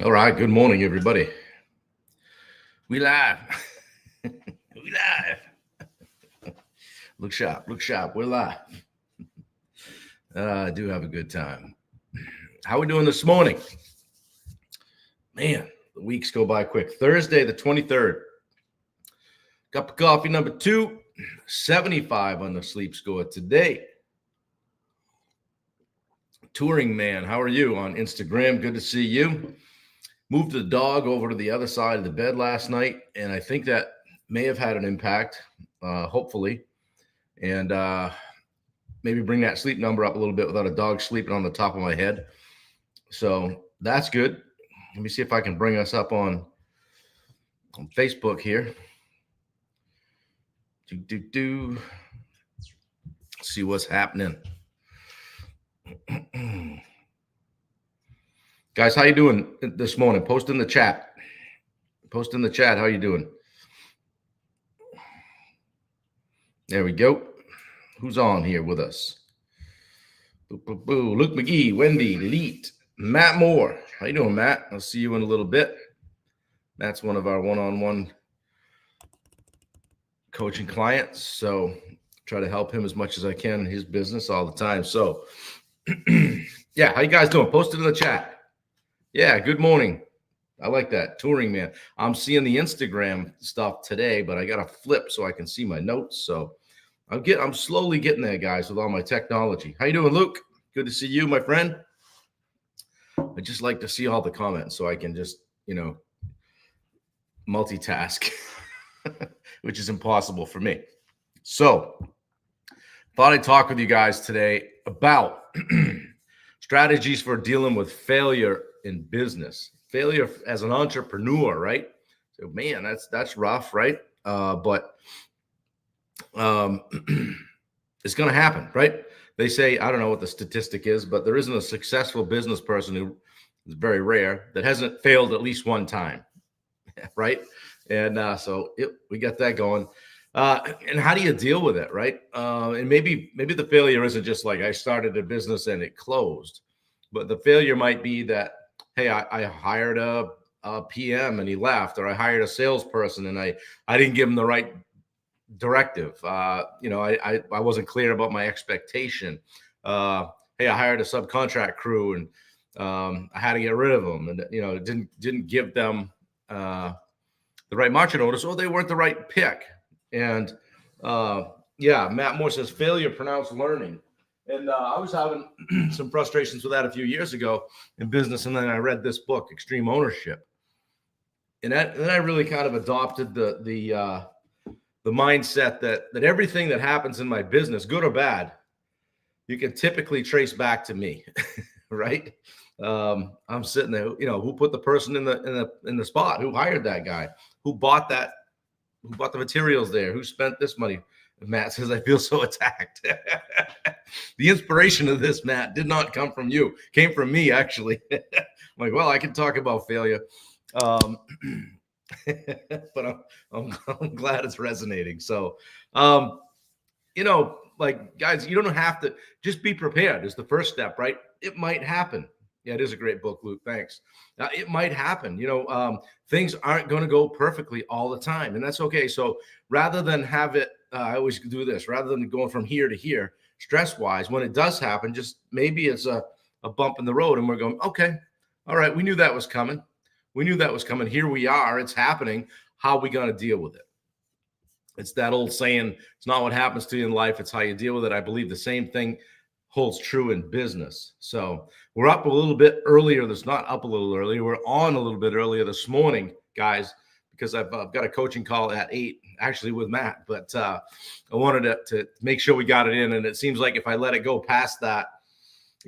All right. Good morning, everybody. We live. We live. Look sharp. Look sharp. We're live. I do have a good time. How we doing this morning? Man, the weeks go by quick. Thursday, the 23rd. Cup of coffee number 275 on the sleep score today. Touring Man, how are you on Instagram? Good to see you. Moved the dog over to the other side of the bed last night, and I think that may have had an impact, hopefully. And maybe bring that sleep number up a little bit without a dog sleeping on the top of my head. So that's good. Let me see if I can bring us up on Facebook here. See what's happening. Guys, how you doing this morning? Post in the chat. Post in the chat. How you doing? There we go. Who's on here with us? Luke McGee, Wendy, Elite, Matt Moore. How you doing, Matt? I'll see you in a little bit. Matt's one of our one-on-one coaching clients, so try to help him as much as I can in his business all the time. So, yeah, how you guys doing? Post it in the chat. Yeah, good morning. I like that. Touring Man. I'm seeing the Instagram stuff today, but I got to flip so I can see my notes. So I'm slowly getting there, guys, with all my technology. How you doing, Luke? Good to see you, my friend. I just like to see all the comments so I can just, multitask, which is impossible for me. So thought I'd talk with you guys today about strategies for dealing with failure in business, failure as an entrepreneur, right? So, man, that's rough, right? But it's going to happen, right? They say, I don't know what the statistic is, but there isn't a successful business person who is very rare that hasn't failed at least one time, right? And we got that going. And how do you deal with it, right? And maybe the failure isn't just like I started a business and it closed, but the failure might be that, hey, I hired a PM and he left, or I hired a salesperson and I didn't give him the right directive. I wasn't clear about my expectation. Hey, I hired a subcontract crew and I had to get rid of them, and didn't give them the right marching orders, or they weren't the right pick. And Matt Moore says failure pronounced learning. And I was having some frustrations with that a few years ago in business, and then I read this book, Extreme Ownership, and then I really kind of adopted the mindset that everything that happens in my business, good or bad, you can typically trace back to me, right? I'm sitting there, who put the person in the spot, who hired that guy, who bought the materials there, who spent this money. Matt says, I feel so attacked. The inspiration of this, Matt, did not come from you. Came from me, actually. I'm like, well, I can talk about failure. But I'm glad it's resonating. So, guys, you don't have to, just be prepared is the first step, right? It might happen. Yeah, it is a great book, Luke. Thanks. It might happen. Things aren't going to go perfectly all the time, and that's okay. So rather than have it, I always do this, rather than going from here to here, stress-wise, when it does happen, just maybe it's a bump in the road, and we're going, okay, all right, we knew that was coming. Here we are. It's happening. How are we going to deal with it? It's that old saying, it's not what happens to you in life, it's how you deal with it. I believe the same thing holds true in business. So we're up a little bit earlier. That's not up a little earlier. We're on a little bit earlier this morning, guys, because I've got a coaching call at 8, actually with Matt. But I wanted to make sure we got it in. And it seems like if I let it go past that,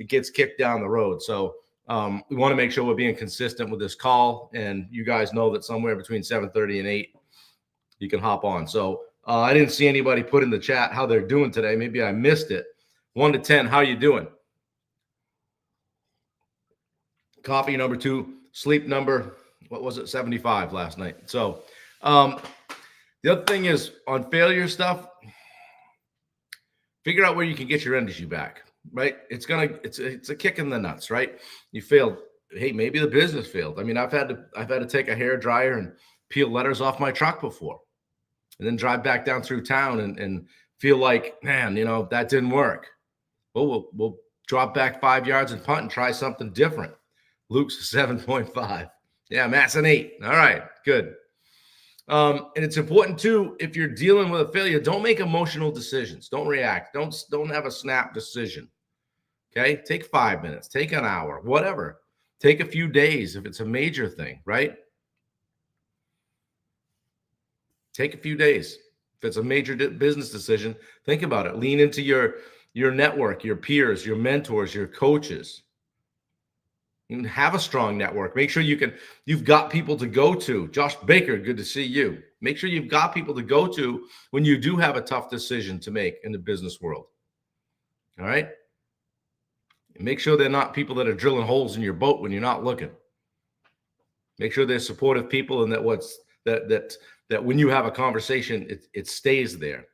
it gets kicked down the road. So we want to make sure we're being consistent with this call. And you guys know that somewhere between 7:30 and 8, you can hop on. So I didn't see anybody put in the chat how they're doing today. Maybe I missed it. 1 to 10, how you doing? Coffee number 2, sleep number, what was it, 75 last night. So the other thing is on failure stuff, figure out where you can get your energy back, right? It's a kick in the nuts, right? You failed hey, maybe the business failed. I mean, I've had to take a hair dryer and peel letters off my truck before, and then drive back down through town and feel like, man, that didn't work. Well, we'll drop back 5 yards and punt and try something different. Luke's a 7.5. Yeah, Matt's an 8. All right, good. And it's important too, if you're dealing with a failure, don't make emotional decisions. Don't react. Don't have a snap decision. Okay, take 5 minutes, take an hour, whatever. Take a few days if it's a major thing, right? Take a few days. If it's a major business decision, think about it. Lean into your network, your peers, your mentors, your coaches. And have a strong network. Make sure you've got people to go to. Josh Baker, good to see you. Make sure you've got people to go to when you do have a tough decision to make in the business world. All right? And make sure they're not people that are drilling holes in your boat when you're not looking. Make sure they're supportive people, and that when you have a conversation, it stays there.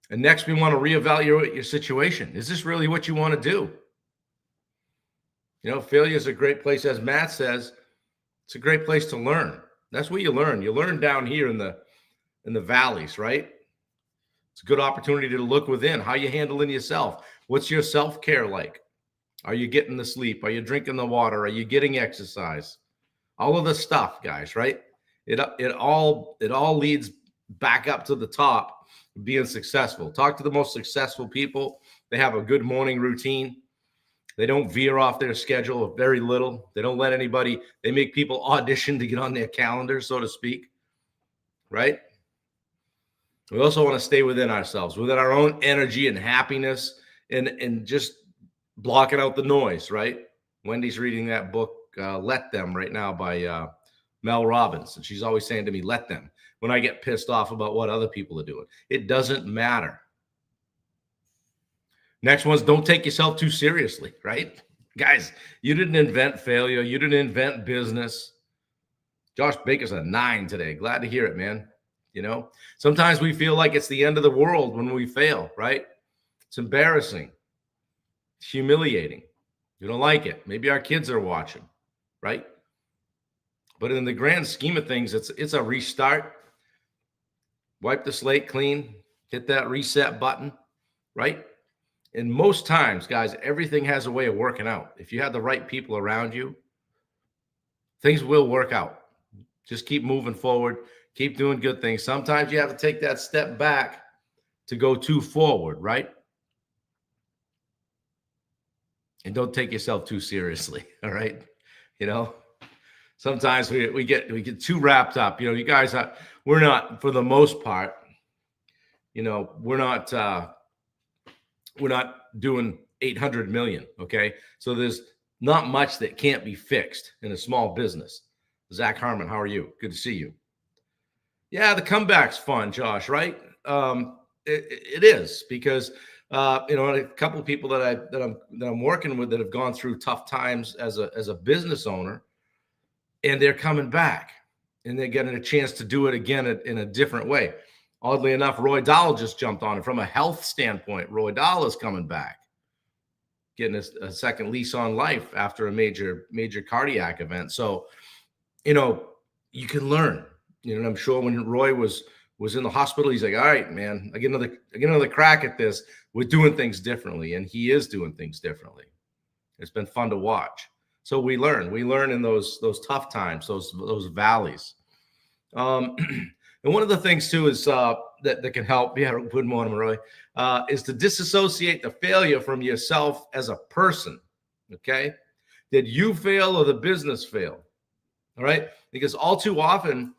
And next, we want to reevaluate your situation. Is this really what you want to do? Failure is a great place, as Matt says. It's a great place to learn. That's where you learn. You learn down here in the valleys, right? It's a good opportunity to look within. How you handling yourself? What's your self-care like? Are you getting the sleep? Are you drinking the water? Are you getting exercise? All of the stuff, guys, right? It all leads back up to the top, being successful. Talk to the most successful people. They have a good morning routine. They don't veer off their schedule very little. They don't let anybody, they make people audition to get on their calendar, so to speak, right? We also want to stay within ourselves, within our own energy and happiness, and just blocking out the noise, right? Wendy's reading that book, Let Them, right now by Mel Robbins. And she's always saying to me, let them, when I get pissed off about what other people are doing. It doesn't matter. Next one's don't take yourself too seriously, right? Guys, you didn't invent failure. You didn't invent business. Josh Baker's a 9 today. Glad to hear it, man. Sometimes we feel like it's the end of the world when we fail, right? It's embarrassing. It's humiliating. You don't like it. Maybe our kids are watching, right? But in the grand scheme of things, it's a restart. Wipe the slate clean. Hit that reset button, right? And most times, guys, everything has a way of working out. If you have the right people around you, things will work out. Just keep moving forward. Keep doing good things. Sometimes you have to take that step back to go too forward, right? And don't take yourself too seriously, all right? Sometimes we get too wrapped up. You guys we're not, for the most part, we're not doing 800 million. Okay. So there's not much that can't be fixed in a small business. Zach Harmon, how are you? Good to see you. Yeah. The comeback's fun, Josh, right? It is, because, a couple of people that I'm working with that have gone through tough times as a business owner, and they're coming back and they're getting a chance to do it again in a different way. Oddly enough, Roy Dahl just jumped on it. From a health standpoint, Roy Dahl is coming back, getting a second lease on life after a major cardiac event. So, you can learn. I'm sure when Roy was in the hospital, he's like, all right, man, I get another crack at this. We're doing things differently. And he is doing things differently. It's been fun to watch. So we learn in those tough times, those valleys. And one of the things too is that can help. Yeah, good morning, Roy. Is to disassociate the failure from yourself as a person. Okay, did you fail or the business fail? All right, because all too often,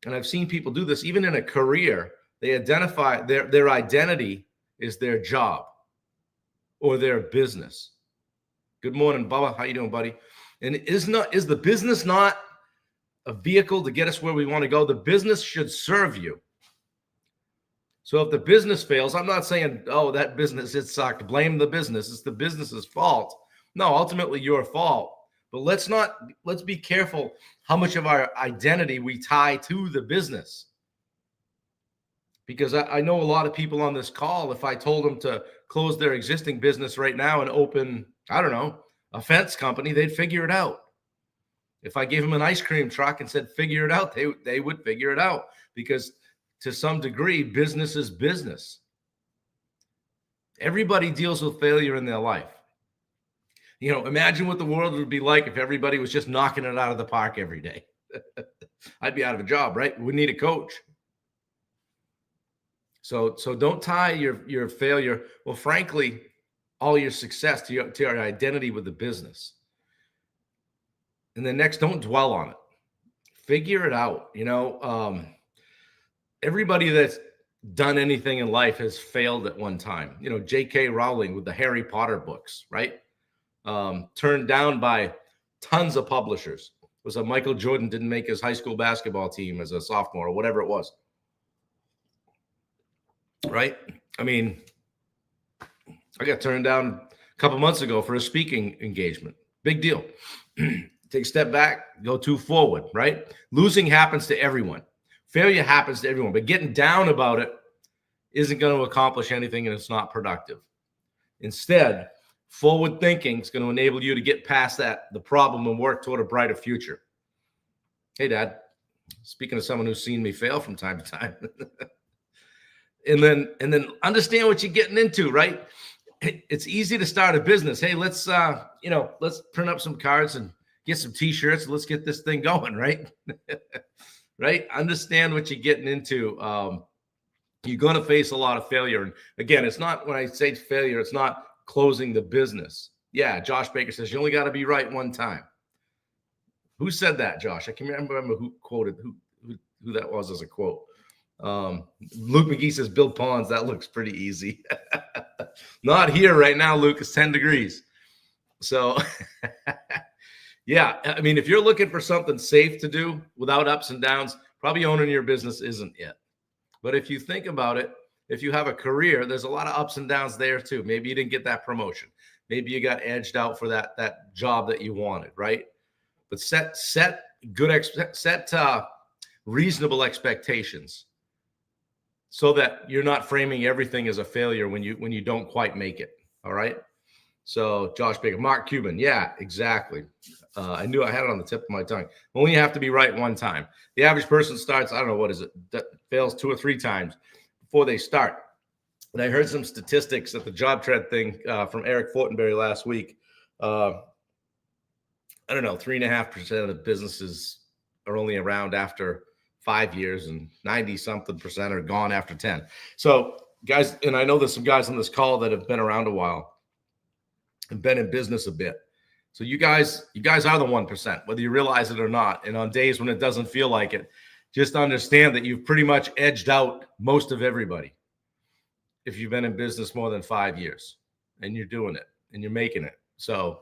and I've seen people do this even in a career, they identify their identity is their job or their business. Good morning, Bubba. How you doing, buddy? And is the business not a vehicle to get us where we want to go? The business should serve you. So if the business fails, I'm not saying, oh, that business, it sucked. Blame the business. It's the business's fault. No, ultimately your fault. But let's be careful how much of our identity we tie to the business. Because I know a lot of people on this call, if I told them to close their existing business right now and open, I don't know, a fence company, they'd figure it out. If I gave them an ice cream truck and said, figure it out, they would figure it out, because to some degree, business is business. Everybody deals with failure in their life. You know, imagine what the world would be like if everybody was just knocking it out of the park every day. I'd be out of a job, right? We need a coach. So don't tie your failure, well, frankly, all your success to your identity with the business. And then next, don't dwell on it. Figure it out. You know, everybody that's done anything in life has failed at one time. You know, J.K. Rowling with the Harry Potter books, right? Turned down by tons of publishers. It was a Michael Jordan didn't make his high school basketball team as a sophomore or whatever it was. Right? I mean, I got turned down a couple months ago for a speaking engagement. Big deal. Take a step back, go 2 forward, right? Losing happens to everyone. Failure happens to everyone, but getting down about it isn't going to accomplish anything, and it's not productive. Instead, forward thinking is going to enable you to get past the problem and work toward a brighter future. Hey, Dad, speaking of someone who's seen me fail from time to time. And then understand what you're getting into, right? It's easy to start a business. Hey, let's print up some cards and get some t-shirts. Let's get this thing going, right? Right? Understand what you're getting into. You're going to face a lot of failure. And again, it's not, when I say failure, it's not closing the business. Yeah, Josh Baker says you only got to be right one time. Who said that, Josh? I can't remember who quoted who that was as a quote. Luke McGee says Bill Pons. That looks pretty easy. Not here right now, Luke. It's 10 degrees. So, yeah, I mean, if you're looking for something safe to do without ups and downs, probably owning your business isn't it. But if you think about it, if you have a career, there's a lot of ups and downs there too. Maybe you didn't get that promotion. Maybe you got edged out for that job that you wanted, right? But set reasonable expectations, so that you're not framing everything as a failure when you don't quite make it. All right. So Josh Baker, Mark Cuban. Yeah, exactly. I knew I had it on the tip of my tongue. Only you have to be right one time. The average person starts, I don't know, what is it? That fails 2 or 3 times before they start. And I heard some statistics at the Job Trend thing from Eric Fortenberry last week. I don't know, 3.5% of the businesses are only around after 5 years, and 90-something% are gone after 10. So guys, and I know there's some guys on this call that have been around a while and been in business a bit. So you guys are the 1%, whether you realize it or not. And on days when it doesn't feel like it, just understand that you've pretty much edged out most of everybody. If you've been in business more than 5 years and you're doing it and you're making it. So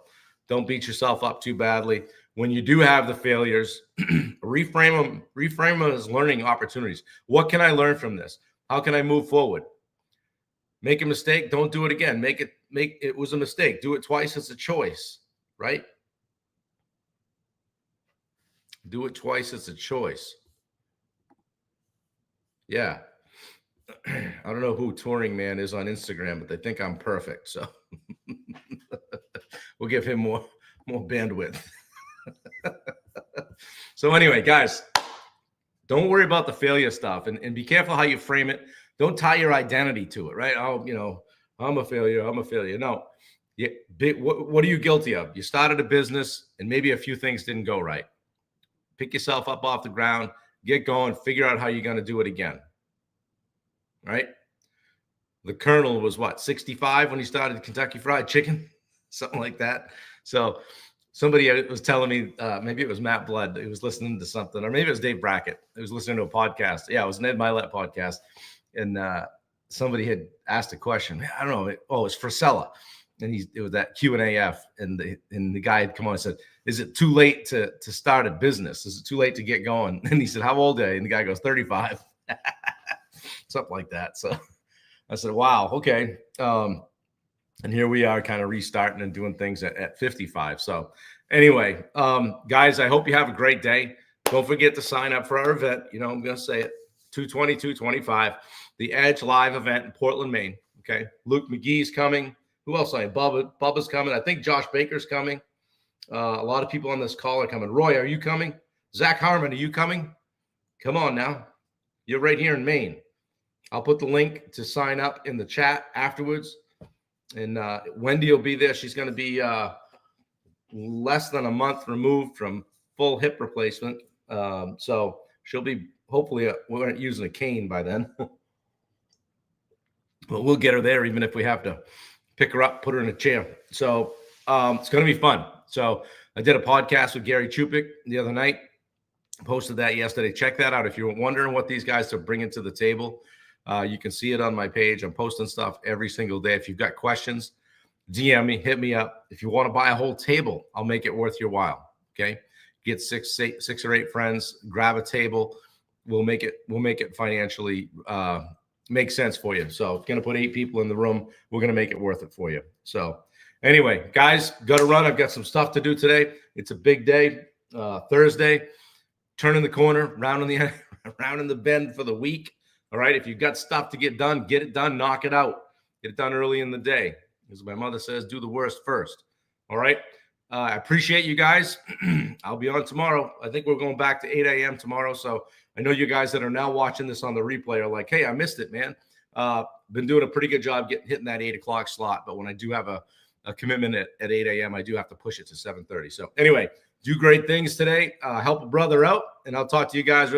don't beat yourself up too badly. When you do have the failures, reframe them as learning opportunities. What can I learn from this? How can I move forward? Make a mistake, don't do it again. It was a mistake. Do it twice, it's a choice, right? Do it twice, it's a choice. Yeah. I don't know who Touring Man is on Instagram, but they think I'm perfect. So we'll give him more bandwidth. So anyway, guys, don't worry about the failure stuff, and be careful how you frame it. Don't tie your identity to it, right? Oh, I'm a failure. No. What are you guilty of? You started a business and maybe a few things didn't go right. Pick yourself up off the ground, get going, figure out how you're going to do it again. Right? The Colonel was 65 when he started Kentucky Fried Chicken, something like that. So somebody was telling me, maybe it was Matt Blood. He was listening to something, or maybe it was Dave Brackett. He was listening to a podcast. Yeah, it was an Ed Milet podcast. And somebody had asked a question. I don't know. It's Frisella. And it was that Q&AF. And the guy had come on and said, is it too late to start a business? Is it too late to get going? And he said, how old are you? And the guy goes, 35. Something like that. So I said, wow, okay. And here we are kind of restarting and doing things at 55. So anyway, guys, I hope you have a great day. Don't forget to sign up for our event. I'm going to say it, 2/22/25, the Edge live event in Portland, Maine. Okay. Luke McGee's coming. Who else? Bubba's coming. I think Josh Baker's coming. A lot of people on this call are coming. Roy, are you coming? Zach Harmon, are you coming? Come on now. You're right here in Maine. I'll put the link to sign up in the chat afterwards. And Wendy will be there. She's going to be less than a month removed from full hip replacement. So she'll be hopefully we're using a cane by then. But we'll get her there even if we have to pick her up, put her in a chair. So it's going to be fun. So I did a podcast with Gary Chupik the other night. Posted that yesterday. Check that out. If you're wondering what these guys are bringing to the table, you can see it on my page. I'm posting stuff every single day. If you've got questions, DM me, hit me up. If you want to buy a whole table, I'll make it worth your while. Okay. Get six or eight friends, grab a table. We'll make it financially make sense for you. So going to put 8 people in the room. We're going to make it worth it for you. So anyway, guys, got to run. I've got some stuff to do today. It's a big day. Thursday. Turning the corner, rounding the bend for the week. All right. If you've got stuff to get done, get it done, knock it out. Get it done early in the day. As my mother says, do the worst first. All right. I appreciate you guys. I'll be on tomorrow. I think we're going back to 8 a.m. tomorrow. So I know you guys that are now watching this on the replay are like, hey, I missed it, man. Been doing a pretty good job hitting that 8 o'clock slot. But when I do have a commitment at 8 a.m., I do have to push it to 7:30. So anyway, do great things today. Help a brother out, and I'll talk to you guys